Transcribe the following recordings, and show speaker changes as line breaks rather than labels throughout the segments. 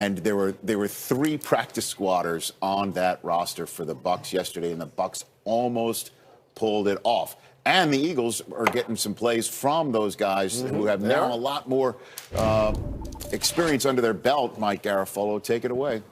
And there were 3 practice squatters on that roster for the Bucs yesterday, and the Bucs almost pulled it off. And the Eagles are getting some plays from those guys who have now a lot more experience under their belt. Mike Garafolo, take it away.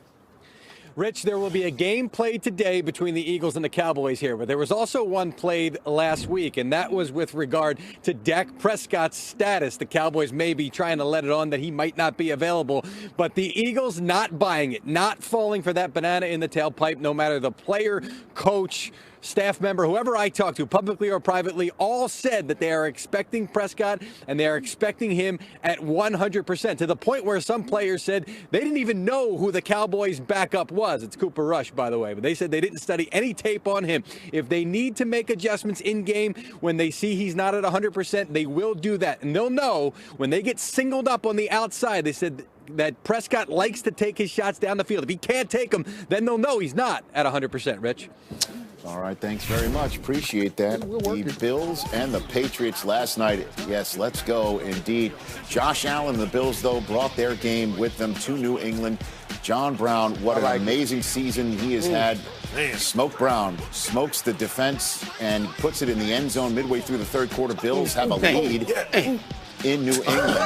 Rich, there will be a game played today between the Eagles and the Cowboys here, but there was also one played last week, and that was with regard to Dak Prescott's status. The Cowboys may be trying to let it on that he might not be available, but the Eagles not buying it, not falling for that banana in the tailpipe, no matter the player, coach, staff member, whoever I talked to, publicly or privately, all said that they are expecting Prescott and they are expecting him at 100%, to the point where some players said they didn't even know who the Cowboys' backup was. It's Cooper Rush, by the way, but they said they didn't study any tape on him. If they need to make adjustments in game when they see he's not at 100%, they will do that. And they'll know when they get singled up on the outside. They said that Prescott likes to take his shots down the field. If he can't take them, then they'll know he's not at 100%, Rich.
All right, thanks very much. Appreciate that. The Bills and the Patriots last night. Yes, let's go indeed. Josh Allen and the Bills, though, brought their game with them to New England. John Brown, what an amazing season he has had. Smoke Brown smokes the defense and puts it in the end zone midway through the third quarter. Bills have a lead in New England.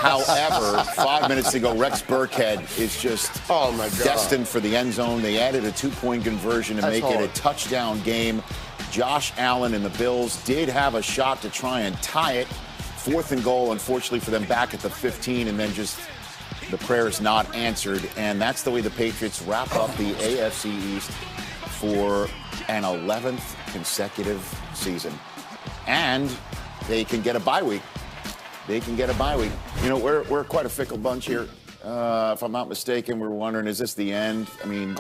However, 5 minutes ago, Rex Burkhead is just destined for the end zone. They added a 2-point conversion to make it a touchdown game. Josh Allen and the Bills did have a shot to try and tie it. 4th and goal, unfortunately for them, back at the 15, and then just the prayers not answered. And that's the way the Patriots wrap up the AFC East for an 11th consecutive season. And they can get a bye week. They can get a bye week. You know, we're quite a fickle bunch here. If I'm not mistaken, we're wondering, is this the end? I mean,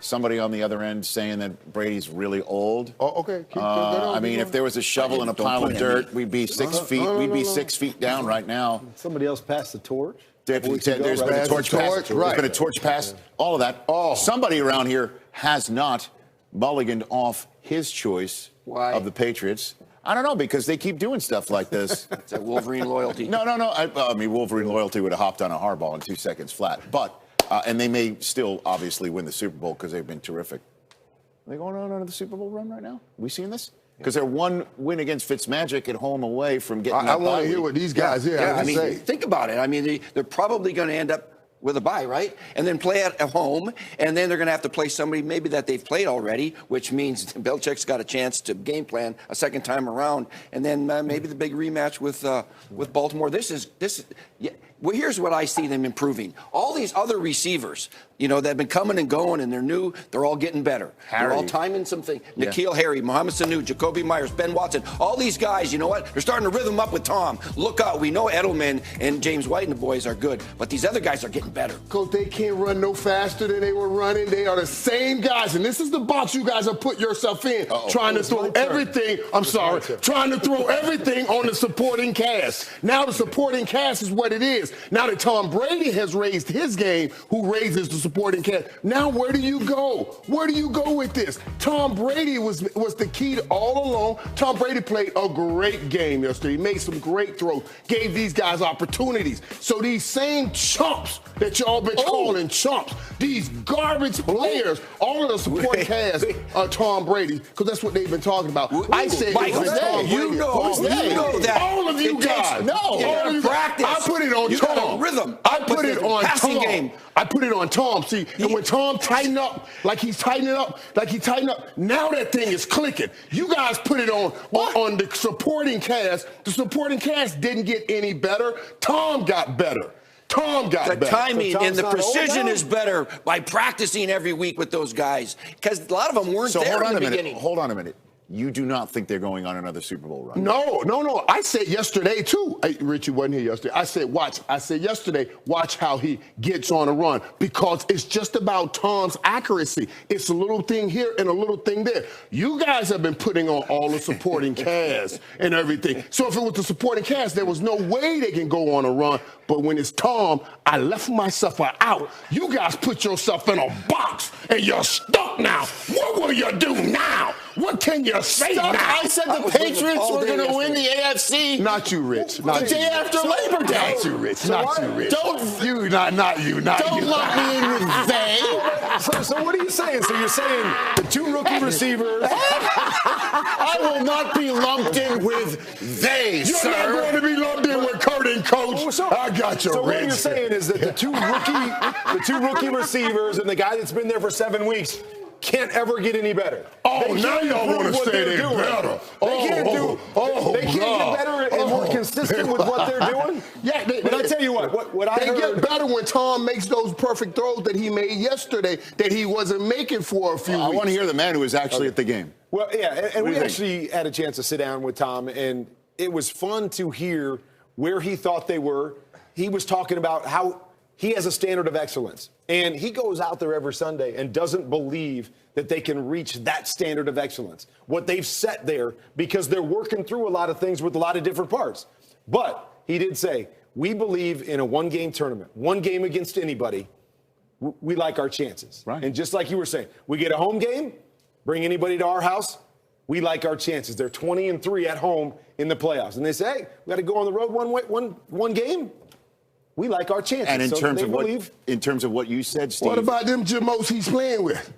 somebody on the other end saying that Brady's really old.
Oh, okay.
I mean, if there was a shovel and a pile of dirt, we'd be 6 feet. We'd be 6 feet down right now.
Somebody else passed the torch.
There's been a torch pass. There's been a torch pass. All of that. Somebody around here has not mulliganed off his choice of the Patriots. I don't know, because they keep doing stuff like this.
It's that Wolverine loyalty.
No. I mean, Wolverine loyalty would have hopped on a hardball in 2 seconds flat. But, and they may still obviously win the Super Bowl because they've been terrific. Are they going on the Super Bowl run right now? We seeing this? Because they're one win against Fitzmagic at home away from getting that
I want to hear what these guys here have to say.
Think about it. I mean, they're probably going to end up with a bye, right? And then play at home, and then they're going to have to play somebody maybe that they've played already, which means Belichick's got a chance to game plan a second time around, and then maybe the big rematch with Baltimore. Well, here's what I see them improving. All these other receivers, you know, that have been coming and going, and they're new. They're all getting better. They're all timing something. N'Keal Harry, Mohamed Sanu, Jacoby Myers, Ben Watson. All these guys, you know what? They're starting to rhythm up with Tom. Look out. We know Edelman and James White and the boys are good, but these other guys are getting better.
Because they can't run no faster than they were running. They are the same guys, and this is the box you guys have put yourself in, trying to throw everything. Trying to throw everything on the supporting cast. Now the supporting cast is what it is. Now that Tom Brady has raised his game, who raises the supporting cast, now where do you go? Where do you go with this? Tom Brady was the key to all along. Tom Brady played a great game yesterday. He made some great throws, gave these guys opportunities. So these same chumps that y'all been calling chumps, these garbage players, all of the supporting cast are Tom Brady, because that's what they've been talking about. I said Tom Brady.
You know that.
All of you guys. All of you
practice.
I put it on Tom.
Rhythm.
I put it on
passing
Tom.
Game.
I put it on Tom. See, and when Tom tightened up, like he's tightening up, now that thing is clicking. You guys put it on the supporting cast. The supporting cast didn't get any better. Tom got better.
The timing and the precision is better by practicing every week with those guys, because a lot of them weren't there in the beginning.
Hold on a minute. You do not think they're going on another Super Bowl run?
No. I said yesterday, too. Richie wasn't here yesterday. I said yesterday, watch how he gets on a run, because it's just about Tom's accuracy. It's a little thing here and a little thing there. You guys have been putting on all the supporting cast and everything. So if it was the supporting cast, there was no way they can go on a run. But when it's Tom, I left myself out. You guys put yourself in a box, and you're stuck now. What will you do now? What can you say now?
I said the Patriots were going to win the AFC.
Not you, Rich. Not
the day after Labor Day.
Not you, Rich. Not you, Rich.
Don't
you. Not you. Not
don't
you.
lump me in with they.
So what are you saying? So you're saying the 2 rookie receivers?
I will not be lumped in with they,
You're
sir.
not going to be lumped in with Kurt and Coach. I got you,
So
Rich.
what you're saying is that the two rookie receivers and the guy that's been there for 7 weeks can't ever get any better.
Oh, now y'all want to say they're better.
They can't get better and more consistent with what they're doing.
Yeah,
but I tell you what I heard.
They get better when Tom makes those perfect throws that he made yesterday that he wasn't making for a few weeks.
I want to hear the man who was actually at the game.
Well, yeah, and we actually had a chance to sit down with Tom, and it was fun to hear where he thought they were. He was talking about how he has a standard of excellence, and he goes out there every Sunday and doesn't believe that they can reach that standard of excellence, what they've set there, because they're working through a lot of things with a lot of different parts. But he did say, we believe in a one-game tournament, one game against anybody, we like our chances.
Right.
And just like you were saying, we get a home game, bring anybody to our house, we like our chances. They're 20-3 at home in the playoffs. And they say, hey, we got to go on the road one game. We like our chances.
And in terms of what you said, Steve.
What about them Jamos he's playing with?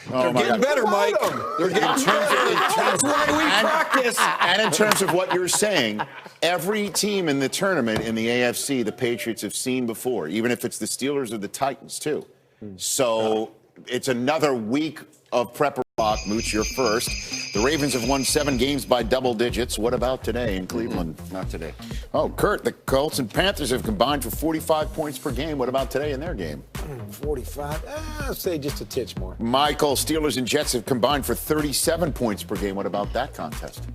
They're getting better, Mike. They're getting better. That's why we practice.
And in terms of what you're saying, every team in the tournament in the AFC, the Patriots have seen before, even if it's the Steelers or the Titans, too. So it's another week of preparation. Mooch, you're first. The Ravens have won 7 games by double digits. What about today in Cleveland?
Not today.
Oh, Kurt, the Colts and Panthers have combined for 45 points per game. What about today in their game?
45? I'll say just a titch more.
Michael, Steelers and Jets have combined for 37 points per game. What about that contest?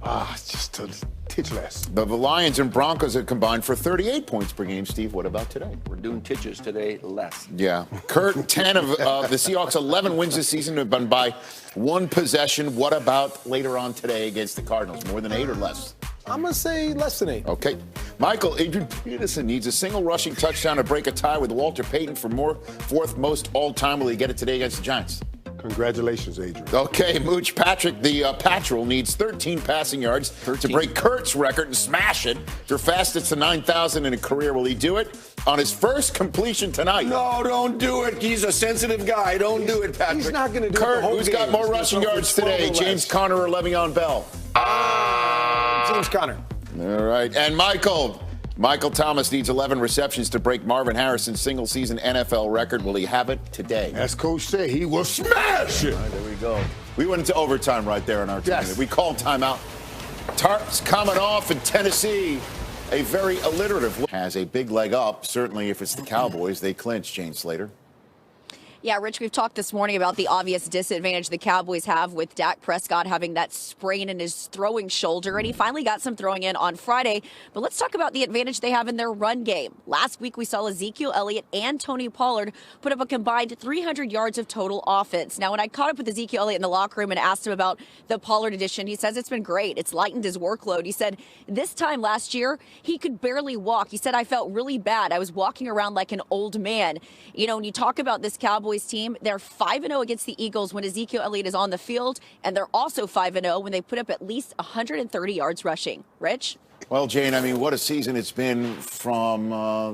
Just a titch less.
The Lions and Broncos have combined for 38 points per game. Steve, what about today?
We're doing titches today less.
Yeah. Kurt, 10 of the Seahawks' 11 wins this season have been by 1 possession. What about later on today against the Cardinals? More than 8 or less?
I'm going to say less than 8.
Okay. Michael, Adrian Peterson needs a single rushing touchdown to break a tie with Walter Payton for 4th most all-time. Will he get it today against the Giants?
Congratulations, Adrian.
Okay, Mooch. Patrick, the Patrol, needs 13 passing yards to break Kurt's record and smash it for fastest to 9,000 in a career. Will he do it on his first completion tonight?
No, don't do it. He's a sensitive guy. Don't do it, Patrick.
He's not going to do
Kurt,
it. Kurt,
who's got more rushing yards today? James Conner or Le'Veon Bell?
James Conner.
All right. And Michael Thomas needs 11 receptions to break Marvin Harrison's single-season NFL record. Will he have it today?
As Coach said, he will smash it.
All right, there we go. We went into overtime right there in our team.
Yes.
We called timeout. Tarps coming off in Tennessee. A very alliterative one. Has a big leg up. Certainly, if it's the Cowboys, they clinch, Jane Slater.
Yeah, Rich, we've talked this morning about the obvious disadvantage the Cowboys have with Dak Prescott having that sprain in his throwing shoulder, and he finally got some throwing in on Friday. But let's talk about the advantage they have in their run game. Last week, we saw Ezekiel Elliott and Tony Pollard put up a combined 300 yards of total offense. Now, when I caught up with Ezekiel Elliott in the locker room and asked him about the Pollard addition, he says it's been great. It's lightened his workload. He said this time last year, he could barely walk. He said, I felt really bad. I was walking around like an old man. You know, when you talk about this Cowboys team, they're 5-0 against the Eagles when Ezekiel Elliott is on the field, and they're also 5-0 when they put up at least 130 yards rushing. Rich?
Well, Jane, I mean, what a season it's been from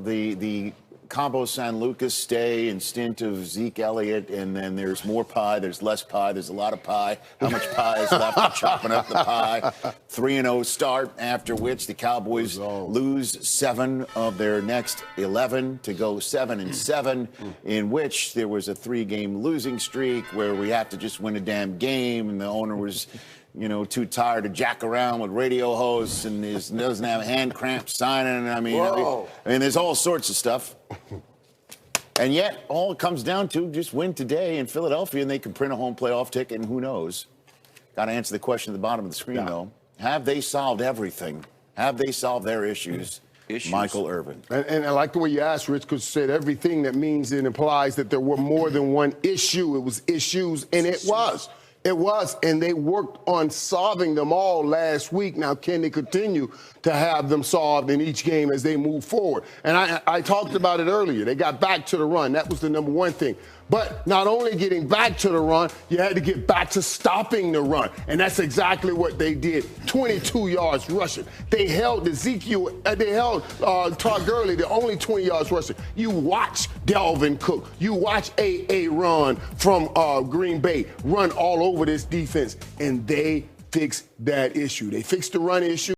the Cabo San Lucas stay and stint of Zeke Elliott, and then there's more pie, there's less pie, there's a lot of pie. How much pie is left? I'm chopping up the pie. 3-0 start, after which the Cowboys lose 7 of their next 11 to go 7-7, in which there was a 3-game losing streak where we have to just win a damn game, and the owner was, you know, too tired to jack around with radio hosts and doesn't have hand cramps signing. I mean, there's all sorts of stuff. And yet, all it comes down to just win today in Philadelphia, and they can print a home playoff ticket, and who knows? Got to answer the question at the bottom of the screen, though. Have they solved everything? Have they solved their issues? Michael Irvin.
And I like the way you asked, Rich, because you said everything. That means it implies that there were more than one issue. It was issues, and it was. It was, and they worked on solving them all last week. Now, can they continue to have them solved in each game as they move forward. And I talked about it earlier. They got back to the run. That was the number one thing. But not only getting back to the run, you had to get back to stopping the run. And that's exactly what they did. 22 yards rushing. They held Todd Gurley to only 20 yards rushing. You watch Dalvin Cook. You watch A.A. run from Green Bay, run all over this defense. And they fixed that issue. They fixed the run issue.